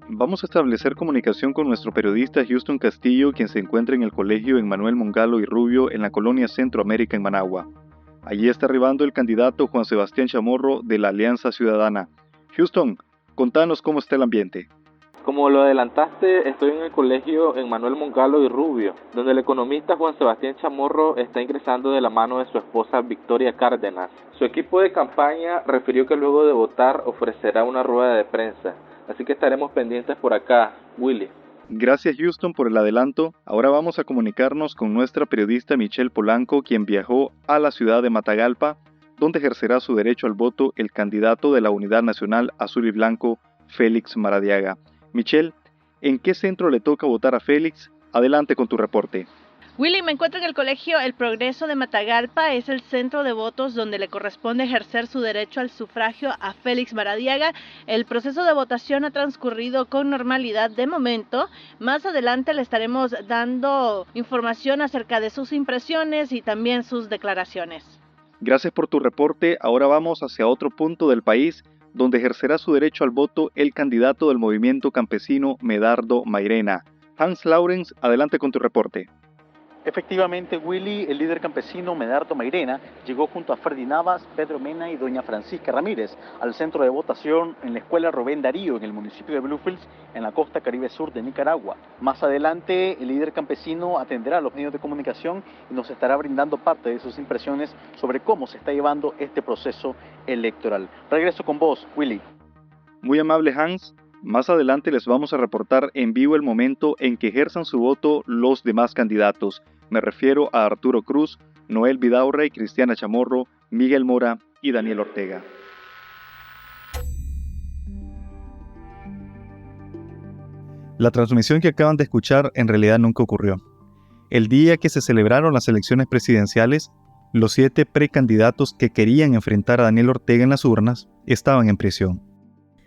Vamos a establecer comunicación con nuestro periodista Houston Castillo, quien se encuentra en el colegio Emmanuel Mongalo y Rubio en la colonia Centroamérica en Managua. Allí está arribando el candidato Juan Sebastián Chamorro de la Alianza Ciudadana. Houston, contanos cómo está el ambiente. Como lo adelantaste, estoy en el colegio Emmanuel Mongalo y Rubio, donde el economista Juan Sebastián Chamorro está ingresando de la mano de su esposa Victoria Cárdenas. Su equipo de campaña refirió que luego de votar ofrecerá una rueda de prensa, así que estaremos pendientes por acá, Willy. Gracias Houston por el adelanto. Ahora vamos a comunicarnos con nuestra periodista Michelle Polanco, quien viajó a la ciudad de Matagalpa, donde ejercerá su derecho al voto el candidato de la Unidad Nacional Azul y Blanco, Félix Maradiaga. Michelle, ¿en qué centro le toca votar a Félix? Adelante con tu reporte. Willy, me encuentro en el colegio El Progreso de Matagalpa, es el centro de votos donde le corresponde ejercer su derecho al sufragio a Félix Maradiaga. El proceso de votación ha transcurrido con normalidad de momento. Más adelante le estaremos dando información acerca de sus impresiones y también sus declaraciones. Gracias por tu reporte. Ahora vamos hacia otro punto del país, donde ejercerá su derecho al voto el candidato del movimiento campesino Medardo Mairena. Hans Laurens, adelante con tu reporte. Efectivamente, Willy, el líder campesino Medardo Mairena llegó junto a Freddy Navas, Pedro Mena y doña Francisca Ramírez al centro de votación en la escuela Rubén Darío en el municipio de Bluefields, en la costa caribe sur de Nicaragua. Más adelante, el líder campesino atenderá a los medios de comunicación y nos estará brindando parte de sus impresiones sobre cómo se está llevando este proceso electoral. Regreso con vos, Willy. Muy amable, Hans. Más adelante les vamos a reportar en vivo el momento en que ejerzan su voto los demás candidatos. Me refiero a Arturo Cruz, Noel Vidaurre, Cristiana Chamorro, Miguel Mora y Daniel Ortega. La transmisión que acaban de escuchar en realidad nunca ocurrió. El día que se celebraron las elecciones presidenciales, los 7 precandidatos que querían enfrentar a Daniel Ortega en las urnas estaban en prisión.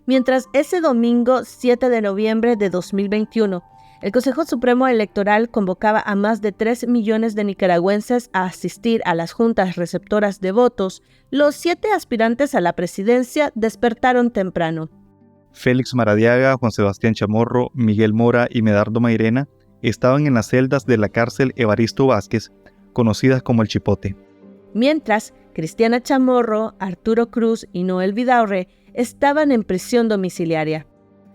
Mientras ese domingo 7 de noviembre de 2021, el Consejo Supremo Electoral convocaba a más de 3 millones de nicaragüenses a asistir a las juntas receptoras de votos, los 7 aspirantes a la presidencia despertaron temprano. Félix Maradiaga, Juan Sebastián Chamorro, Miguel Mora y Medardo Mairena estaban en las celdas de la cárcel Evaristo Vázquez, conocidas como El Chipote. Mientras, Cristiana Chamorro, Arturo Cruz y Noel Vidaurre estaban en prisión domiciliaria.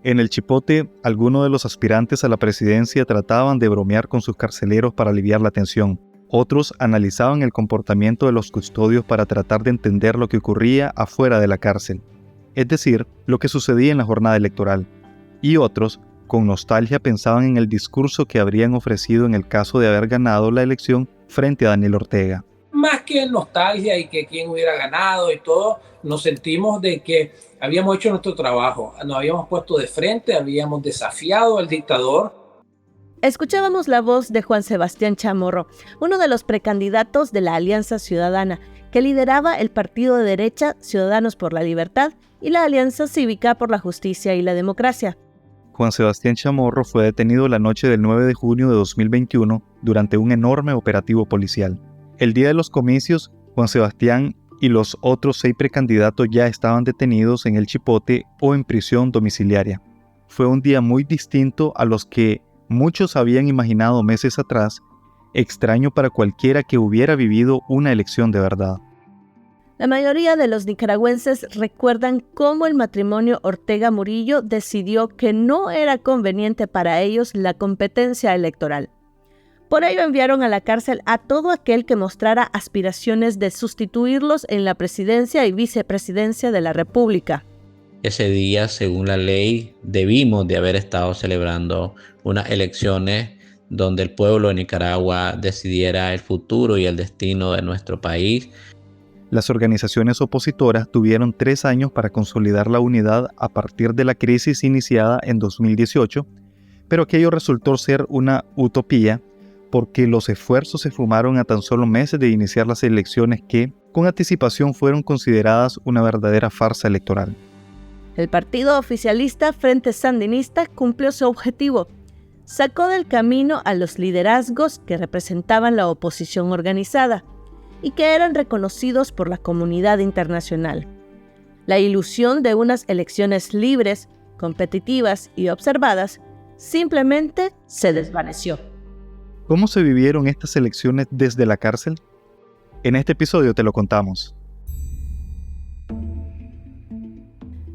En El Chipote, algunos de los aspirantes a la presidencia trataban de bromear con sus carceleros para aliviar la tensión. Otros analizaban el comportamiento de los custodios para tratar de entender lo que ocurría afuera de la cárcel, es decir, lo que sucedía en la jornada electoral. Y otros, con nostalgia, pensaban en el discurso que habrían ofrecido en el caso de haber ganado la elección frente a Daniel Ortega. Más que nostalgia y que quién hubiera ganado y todo, nos sentimos de que habíamos hecho nuestro trabajo, nos habíamos puesto de frente, habíamos desafiado al dictador. Escuchábamos la voz de Juan Sebastián Chamorro, uno de los precandidatos de la Alianza Ciudadana, que lideraba el partido de derecha Ciudadanos por la Libertad y la Alianza Cívica por la Justicia y la Democracia. Juan Sebastián Chamorro fue detenido la noche del 9 de junio de 2021 durante un enorme operativo policial. El día de los comicios, Juan Sebastián y los otros 6 precandidatos ya estaban detenidos en El Chipote o en prisión domiciliaria. Fue un día muy distinto a los que muchos habían imaginado meses atrás, extraño para cualquiera que hubiera vivido una elección de verdad. La mayoría de los nicaragüenses recuerdan cómo el matrimonio Ortega-Murillo decidió que no era conveniente para ellos la competencia electoral. Por ello enviaron a la cárcel a todo aquel que mostrara aspiraciones de sustituirlos en la presidencia y vicepresidencia de la República. Ese día, según la ley, debimos de haber estado celebrando unas elecciones donde el pueblo de Nicaragua decidiera el futuro y el destino de nuestro país. Las organizaciones opositoras tuvieron 3 años para consolidar la unidad a partir de la crisis iniciada en 2018, pero aquello resultó ser una utopía porque los esfuerzos se fumaron a tan solo meses de iniciar las elecciones que, con anticipación, fueron consideradas una verdadera farsa electoral. El partido oficialista Frente Sandinista cumplió su objetivo. Sacó del camino a los liderazgos que representaban la oposición organizada y que eran reconocidos por la comunidad internacional. La ilusión de unas elecciones libres, competitivas y observadas, simplemente se desvaneció. ¿Cómo se vivieron estas elecciones desde la cárcel? En este episodio te lo contamos.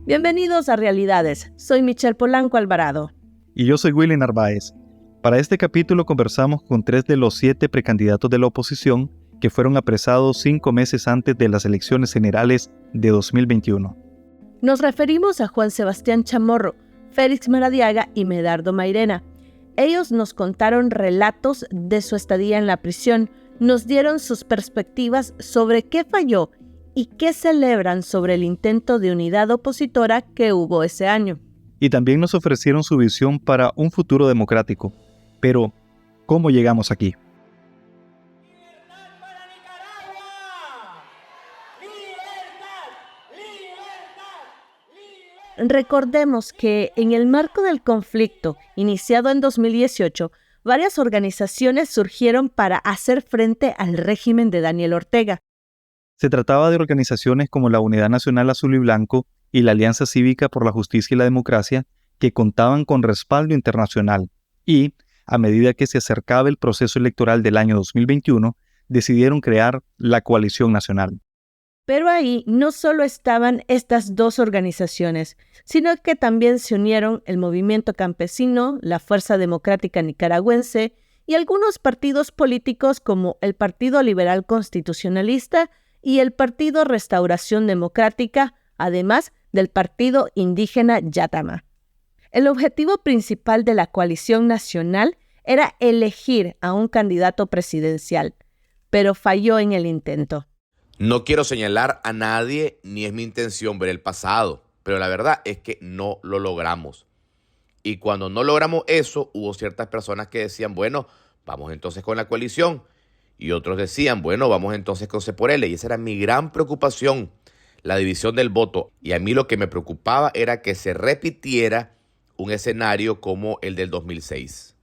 Bienvenidos a Realidades, soy Michelle Polanco Alvarado. Y yo soy Willy Narváez. Para este capítulo conversamos con 3 de los 7 precandidatos de la oposición que fueron apresados 5 meses antes de las elecciones generales de 2021. Nos referimos a Juan Sebastián Chamorro, Félix Maradiaga y Medardo Mairena. Ellos nos contaron relatos de su estadía en la prisión, nos dieron sus perspectivas sobre qué falló y qué celebran sobre el intento de unidad opositora que hubo ese año. Y también nos ofrecieron su visión para un futuro democrático. Pero, ¿cómo llegamos aquí? Recordemos que en el marco del conflicto iniciado en 2018, varias organizaciones surgieron para hacer frente al régimen de Daniel Ortega. Se trataba de organizaciones como la Unidad Nacional Azul y Blanco y la Alianza Cívica por la Justicia y la Democracia, que contaban con respaldo internacional y, a medida que se acercaba el proceso electoral del año 2021, decidieron crear la Coalición Nacional. Pero ahí no solo estaban estas dos organizaciones, sino que también se unieron el Movimiento Campesino, la Fuerza Democrática Nicaragüense y algunos partidos políticos como el Partido Liberal Constitucionalista y el Partido Restauración Democrática, además del Partido Indígena Yátama. El objetivo principal de la Coalición Nacional era elegir a un candidato presidencial, pero falló en el intento. No quiero señalar a nadie, ni es mi intención ver el pasado, pero la verdad es que no lo logramos. Y cuando no logramos eso, hubo ciertas personas que decían, bueno, vamos entonces con la coalición. Y otros decían, bueno, vamos entonces con C por L. Y esa era mi gran preocupación, la división del voto. Y a mí lo que me preocupaba era que se repitiera un escenario como el del 2006.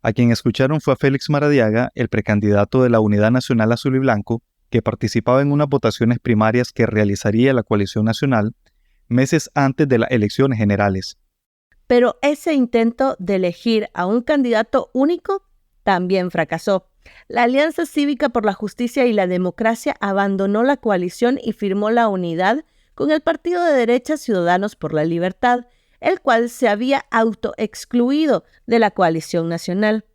A quien escucharon fue a Félix Maradiaga, el precandidato de la Unidad Nacional Azul y Blanco, que participaba en unas votaciones primarias que realizaría la Coalición Nacional meses antes de las elecciones generales. Pero ese intento de elegir a un candidato único también fracasó. La Alianza Cívica por la Justicia y la Democracia abandonó la coalición y firmó la unidad con el partido de derecha Ciudadanos por la Libertad, el cual se había autoexcluido de la Coalición Nacional.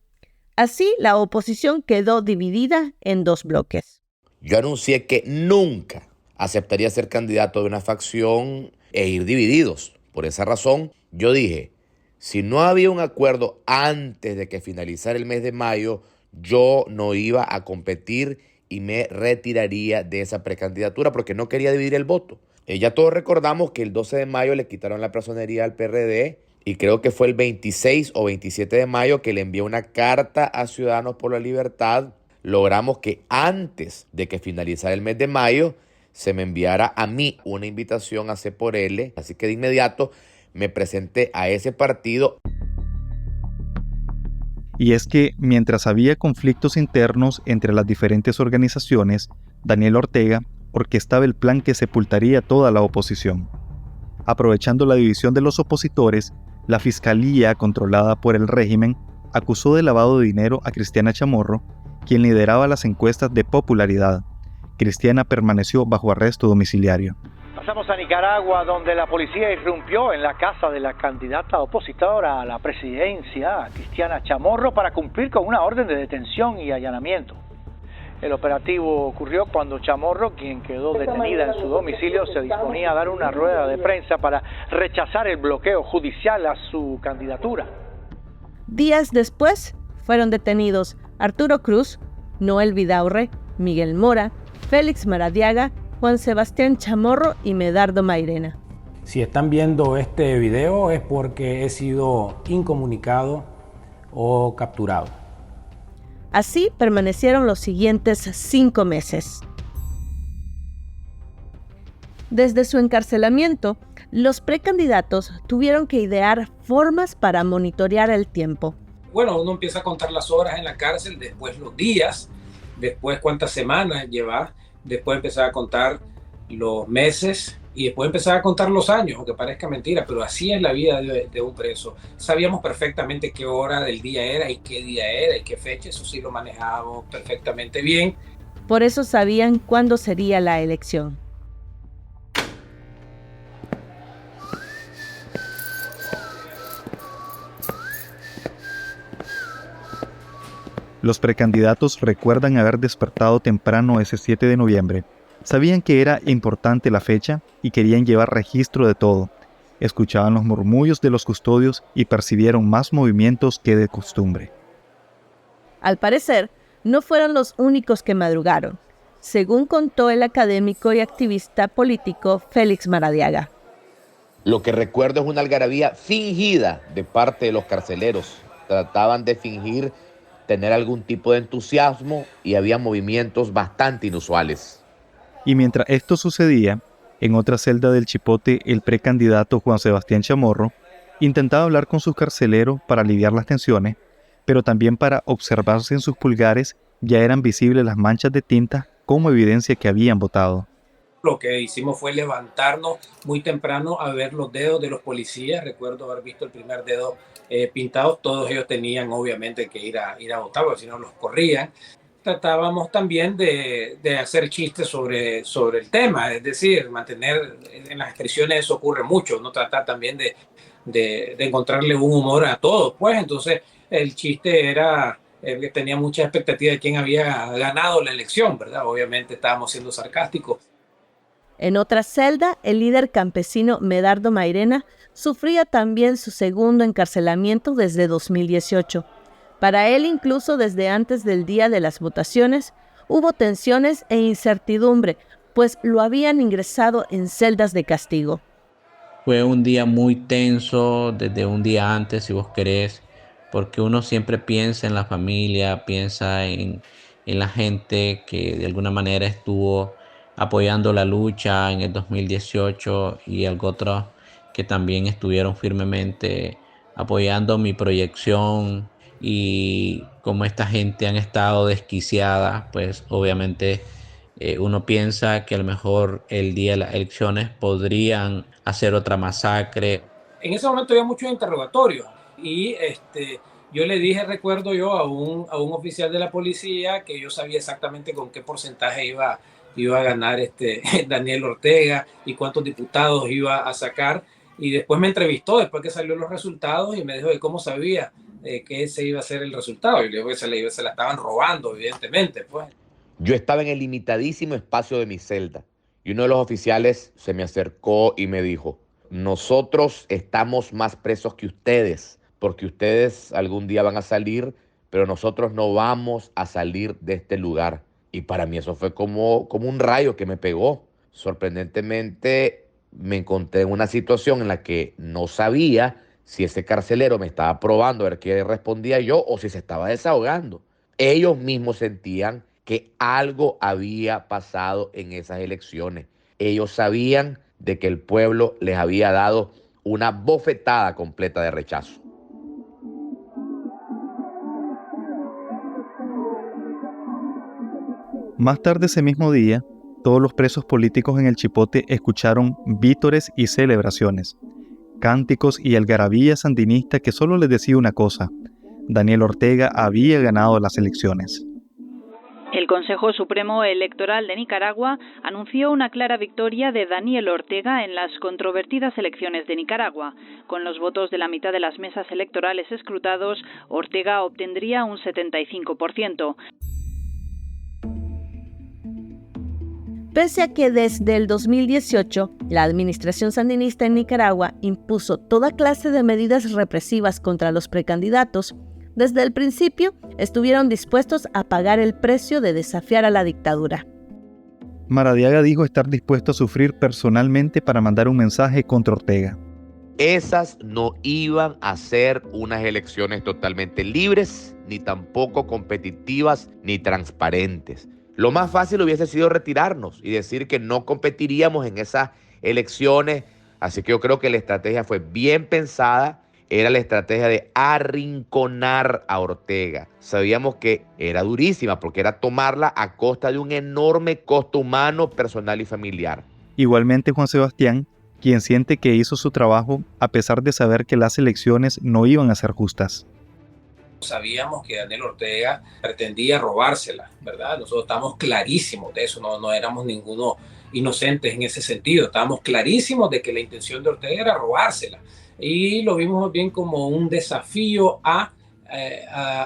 Así, la oposición quedó dividida en 2 bloques. Yo anuncié que nunca aceptaría ser candidato de una facción e ir divididos. Por esa razón, yo dije, si no había un acuerdo antes de que finalizara el mes de mayo, yo no iba a competir y me retiraría de esa precandidatura porque no quería dividir el voto. Ya todos recordamos que el 12 de mayo le quitaron la personería al PRD y creo que fue el 26 o 27 de mayo que le envié una carta a Ciudadanos por la Libertad. Logramos que antes de que finalizara el mes de mayo se me enviara a mí una invitación a C por L. Así que de inmediato me presenté a ese partido. Y es que mientras había conflictos internos entre las diferentes organizaciones, Daniel Ortega orquestaba el plan que sepultaría toda la oposición. Aprovechando la división de los opositores, la Fiscalía, controlada por el régimen, acusó de lavado de dinero a Cristiana Chamorro, quien lideraba las encuestas de popularidad. Cristiana permaneció bajo arresto domiciliario. Pasamos a Nicaragua, donde la policía irrumpió en la casa de la candidata opositora a la presidencia, Cristiana Chamorro, para cumplir con una orden de detención y allanamiento. El operativo ocurrió cuando Chamorro, quien quedó detenida en su domicilio, se disponía a dar una rueda de prensa para rechazar el bloqueo judicial a su candidatura. Días después, fueron detenidos Arturo Cruz, Noel Vidaurre, Miguel Mora, Félix Maradiaga, Juan Sebastián Chamorro y Medardo Mairena. Si están viendo este video es porque he sido incomunicado o capturado. Así permanecieron los siguientes 5 meses. Desde su encarcelamiento, los precandidatos tuvieron que idear formas para monitorear el tiempo. Bueno, uno empieza a contar las horas en la cárcel, después los días, después cuántas semanas lleva, después empezar a contar los meses y después empezaba a contar los años, aunque parezca mentira, pero así es la vida de un preso. Sabíamos perfectamente qué hora del día era y qué día era y qué fecha, eso sí lo manejábamos perfectamente bien. Por eso sabían cuándo sería la elección. Los precandidatos recuerdan haber despertado temprano ese 7 de noviembre. Sabían que era importante la fecha y querían llevar registro de todo. Escuchaban los murmullos de los custodios y percibieron más movimientos que de costumbre. Al parecer, no fueron los únicos que madrugaron, según contó el académico y activista político Félix Maradiaga. Lo que recuerdo es una algarabía fingida de parte de los carceleros. Trataban de fingir tener algún tipo de entusiasmo y había movimientos bastante inusuales. Y mientras esto sucedía, en otra celda del Chipote, el precandidato Juan Sebastián Chamorro intentaba hablar con sus carceleros para aliviar las tensiones, pero también para observarse en sus pulgares ya eran visibles las manchas de tinta como evidencia que habían votado. Lo que hicimos fue levantarnos muy temprano a ver los dedos de los policías. Recuerdo haber visto el primer dedo pintado. Todos ellos tenían obviamente que ir a votar, porque si no los corrían. Tratábamos también de hacer chistes sobre el tema, es decir, mantener en las expresiones, eso ocurre mucho, no tratar también de encontrarle un humor a todos, pues entonces el chiste era que tenía mucha expectativa de quién había ganado la elección, ¿verdad? Obviamente estábamos siendo sarcásticos. En otra celda, el líder campesino Medardo Mairena sufría también su segundo encarcelamiento desde 2018. Para él, incluso desde antes del día de las votaciones, hubo tensiones e incertidumbre, pues lo habían ingresado en celdas de castigo. Fue un día muy tenso desde un día antes, si vos querés, porque uno siempre piensa en la familia, piensa en la gente que de alguna manera estuvo apoyando la lucha en el 2018 y algo otros que también estuvieron firmemente apoyando mi proyección. Y como esta gente han estado desquiciada, pues obviamente uno piensa que a lo mejor el día de las elecciones podrían hacer otra masacre. En ese momento había muchos interrogatorios y yo le dije, recuerdo yo, a un oficial de la policía que yo sabía exactamente con qué porcentaje iba a ganar Daniel Ortega y cuántos diputados iba a sacar. Y después me entrevistó después que salió los resultados y me dijo de cómo sabía que ese iba a ser el resultado. Y le digo que se la estaban robando, evidentemente, pues. Yo estaba en el limitadísimo espacio de mi celda y uno de los oficiales se me acercó y me dijo: nosotros estamos más presos que ustedes, porque ustedes algún día van a salir, pero nosotros no vamos a salir de este lugar. Y para mí eso fue como un rayo que me pegó. Sorprendentemente me encontré en una situación en la que no sabía si ese carcelero me estaba probando a ver qué respondía yo o si se estaba desahogando. Ellos mismos sentían que algo había pasado en esas elecciones. Ellos sabían de que el pueblo les había dado una bofetada completa de rechazo. Más tarde ese mismo día, todos los presos políticos en el Chipote escucharon vítores y celebraciones, cánticos y algarabía sandinista que solo les decía una cosa: Daniel Ortega había ganado las elecciones. El Consejo Supremo Electoral de Nicaragua anunció una clara victoria de Daniel Ortega en las controvertidas elecciones de Nicaragua. Con los votos de la mitad de las mesas electorales escrutados, Ortega obtendría un 75%. Pese a que desde el 2018 la administración sandinista en Nicaragua impuso toda clase de medidas represivas contra los precandidatos, desde el principio estuvieron dispuestos a pagar el precio de desafiar a la dictadura. Maradiaga dijo estar dispuesto a sufrir personalmente para mandar un mensaje contra Ortega. Esas no iban a ser unas elecciones totalmente libres, ni tampoco competitivas, ni transparentes. Lo más fácil hubiese sido retirarnos y decir que no competiríamos en esas elecciones. Así que yo creo que la estrategia fue bien pensada. Era la estrategia de arrinconar a Ortega. Sabíamos que era durísima porque era tomarla a costa de un enorme costo humano, personal y familiar. Igualmente Juan Sebastián, quien siente que hizo su trabajo a pesar de saber que las elecciones no iban a ser justas. Sabíamos que Daniel Ortega pretendía robársela, ¿verdad? Nosotros estábamos clarísimos de eso, no éramos ninguno inocentes en ese sentido, estábamos clarísimos de que la intención de Ortega era robársela y lo vimos bien como un desafío a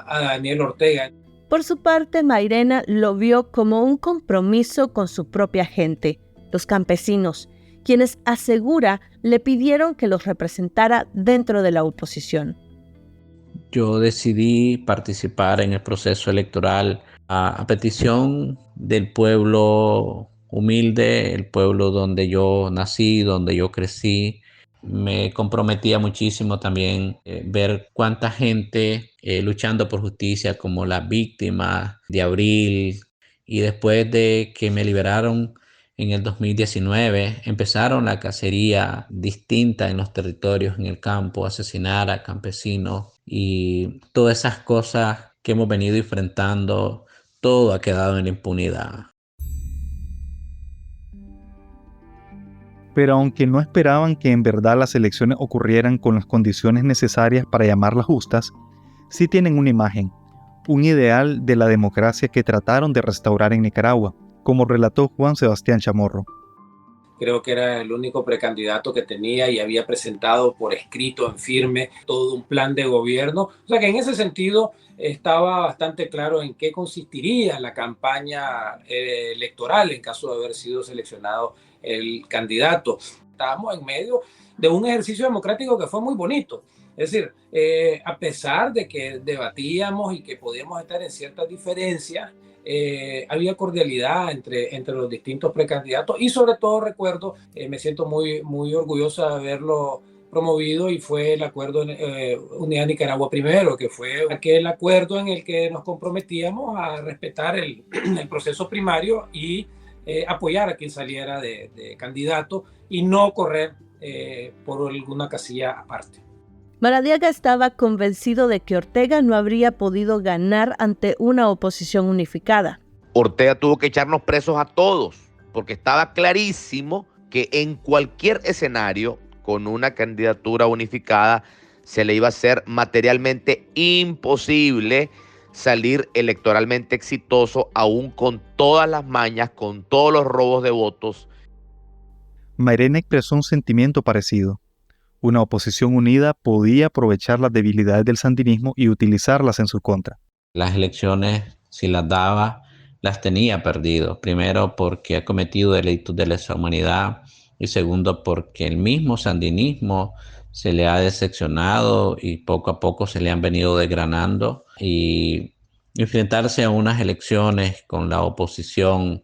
Daniel Ortega. Por su parte, Mairena lo vio como un compromiso con su propia gente, los campesinos, quienes asegura le pidieron que los representara dentro de la oposición. Yo decidí participar en el proceso electoral a petición del pueblo humilde, el pueblo donde yo nací, donde yo crecí. Me comprometía muchísimo también ver cuánta gente luchando por justicia, como las víctimas de Abril, y después de que me liberaron en el 2019, empezaron la cacería distinta en los territorios, en el campo, asesinar a campesinos y todas esas cosas que hemos venido enfrentando, todo ha quedado en la impunidad. Pero aunque no esperaban que en verdad las elecciones ocurrieran con las condiciones necesarias para llamarlas justas, sí tienen una imagen, un ideal de la democracia que trataron de restaurar en Nicaragua, como relató Juan Sebastián Chamorro. Creo que era el único precandidato que tenía y había presentado por escrito en firme todo un plan de gobierno. O sea que en ese sentido estaba bastante claro en qué consistiría la campaña electoral en caso de haber sido seleccionado el candidato. Estábamos en medio de un ejercicio democrático que fue muy bonito. Es decir, a pesar de que debatíamos y que podíamos estar en ciertas diferencias, había cordialidad entre los distintos precandidatos y sobre todo recuerdo, me siento muy orgulloso de haberlo promovido y fue el acuerdo Unidad Nicaragua Primero, que fue aquel acuerdo en el que nos comprometíamos a respetar el proceso primario y apoyar a quien saliera de candidato y no correr por alguna casilla aparte. Maradiaga estaba convencido de que Ortega no habría podido ganar ante una oposición unificada. Ortega tuvo que echarnos presos a todos, porque estaba clarísimo que en cualquier escenario, con una candidatura unificada, se le iba a hacer materialmente imposible salir electoralmente exitoso, aún con todas las mañas, con todos los robos de votos. Mairena expresó un sentimiento parecido. Una oposición unida podía aprovechar las debilidades del sandinismo y utilizarlas en su contra. Las elecciones, si las daba, las tenía perdido. Primero porque ha cometido delitos de lesa humanidad y segundo porque el mismo sandinismo se le ha decepcionado y poco a poco se le han venido desgranando. Y enfrentarse a unas elecciones con la oposición,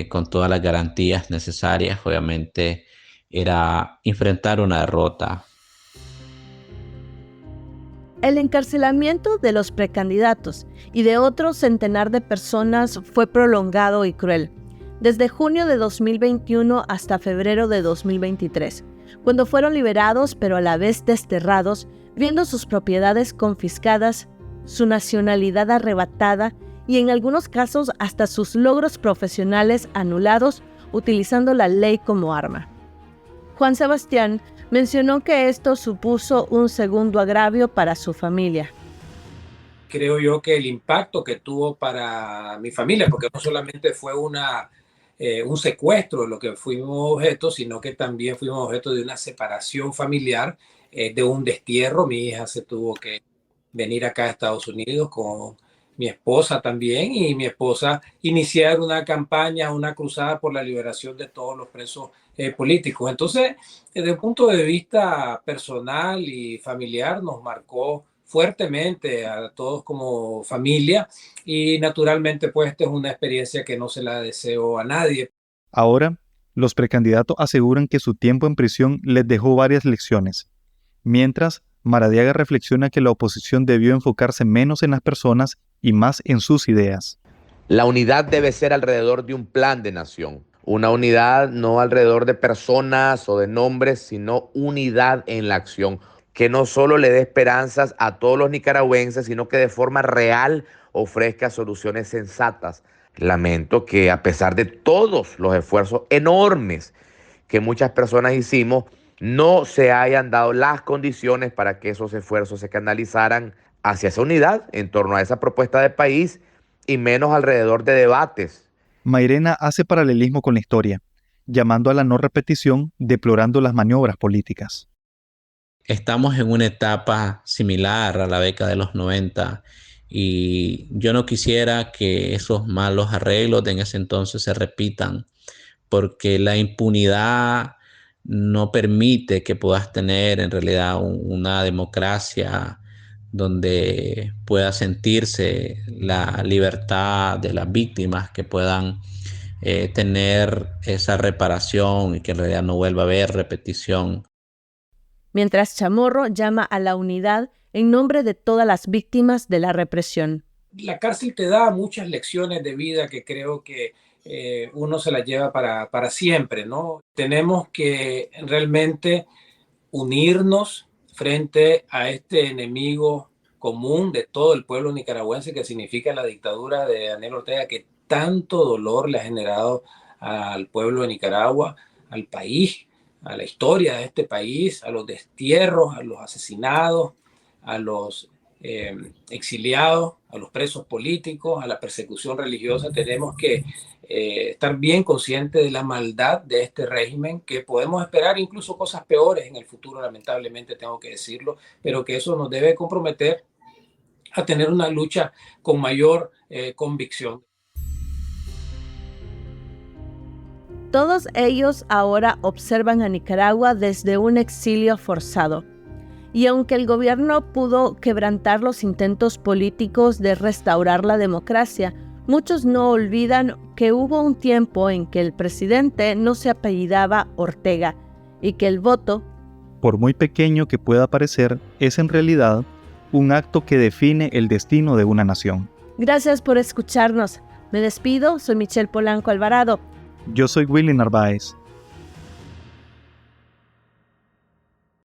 con todas las garantías necesarias, obviamente era enfrentar una derrota. El encarcelamiento de los precandidatos y de otro centenar de personas fue prolongado y cruel, desde junio de 2021 hasta febrero de 2023, cuando fueron liberados pero a la vez desterrados, viendo sus propiedades confiscadas, su nacionalidad arrebatada y en algunos casos hasta sus logros profesionales anulados utilizando la ley como arma. Juan Sebastián mencionó que esto supuso un segundo agravio para su familia. Creo yo que el impacto que tuvo para mi familia, porque no solamente fue un secuestro de lo que fuimos objeto, sino que también fuimos objeto de una separación familiar, de un destierro. Mi hija se tuvo que venir acá a Estados Unidos con mi esposa también, y mi esposa iniciar una campaña, una cruzada por la liberación de todos los presos políticos. Entonces, desde un punto de vista personal y familiar, nos marcó fuertemente a todos como familia y naturalmente pues esta es una experiencia que no se la deseo a nadie. Ahora, los precandidatos aseguran que su tiempo en prisión les dejó varias lecciones, mientras Maradiaga reflexiona que la oposición debió enfocarse menos en las personas y más en sus ideas. La unidad debe ser alrededor de un plan de nación. Una unidad no alrededor de personas o de nombres, sino unidad en la acción. Que no solo le dé esperanzas a todos los nicaragüenses, sino que de forma real ofrezca soluciones sensatas lamento que a pesar de todos los esfuerzos enormes que muchas personas hicimos, no se hayan dado las condiciones para que esos esfuerzos se canalizaran hacia esa unidad en torno a esa propuesta de país y menos alrededor de debates. Mairena hace paralelismo con la historia, llamando a la no repetición, deplorando las maniobras políticas. Estamos en una etapa similar a la década de los 90 y yo no quisiera que esos malos arreglos de en ese entonces se repitan, porque la impunidad no permite que puedas tener en realidad una democracia donde pueda sentirse la libertad de las víctimas, que puedan tener esa reparación y que en realidad no vuelva a haber repetición. Mientras Chamorro llama a la unidad en nombre de todas las víctimas de la represión. La cárcel te da muchas lecciones de vida que creo que uno se las lleva para siempre, ¿no? Tenemos que realmente unirnos frente a este enemigo común de todo el pueblo nicaragüense, que significa la dictadura de Daniel Ortega, que tanto dolor le ha generado al pueblo de Nicaragua, al país, a la historia de este país, a los destierros, a los asesinados, a los exiliados, a los presos políticos, a la persecución religiosa. Tenemos que estar bien conscientes de la maldad de este régimen, que podemos esperar incluso cosas peores en el futuro, lamentablemente tengo que decirlo, pero que eso nos debe comprometer a tener una lucha con mayor convicción. Todos ellos ahora observan a Nicaragua desde un exilio forzado. Y aunque el gobierno pudo quebrantar los intentos políticos de restaurar la democracia, muchos no olvidan que hubo un tiempo en que el presidente no se apellidaba Ortega y que el voto, por muy pequeño que pueda parecer, es en realidad un acto que define el destino de una nación. Gracias por escucharnos. Me despido, soy Michelle Polanco Alvarado. Yo soy Willy Narváez.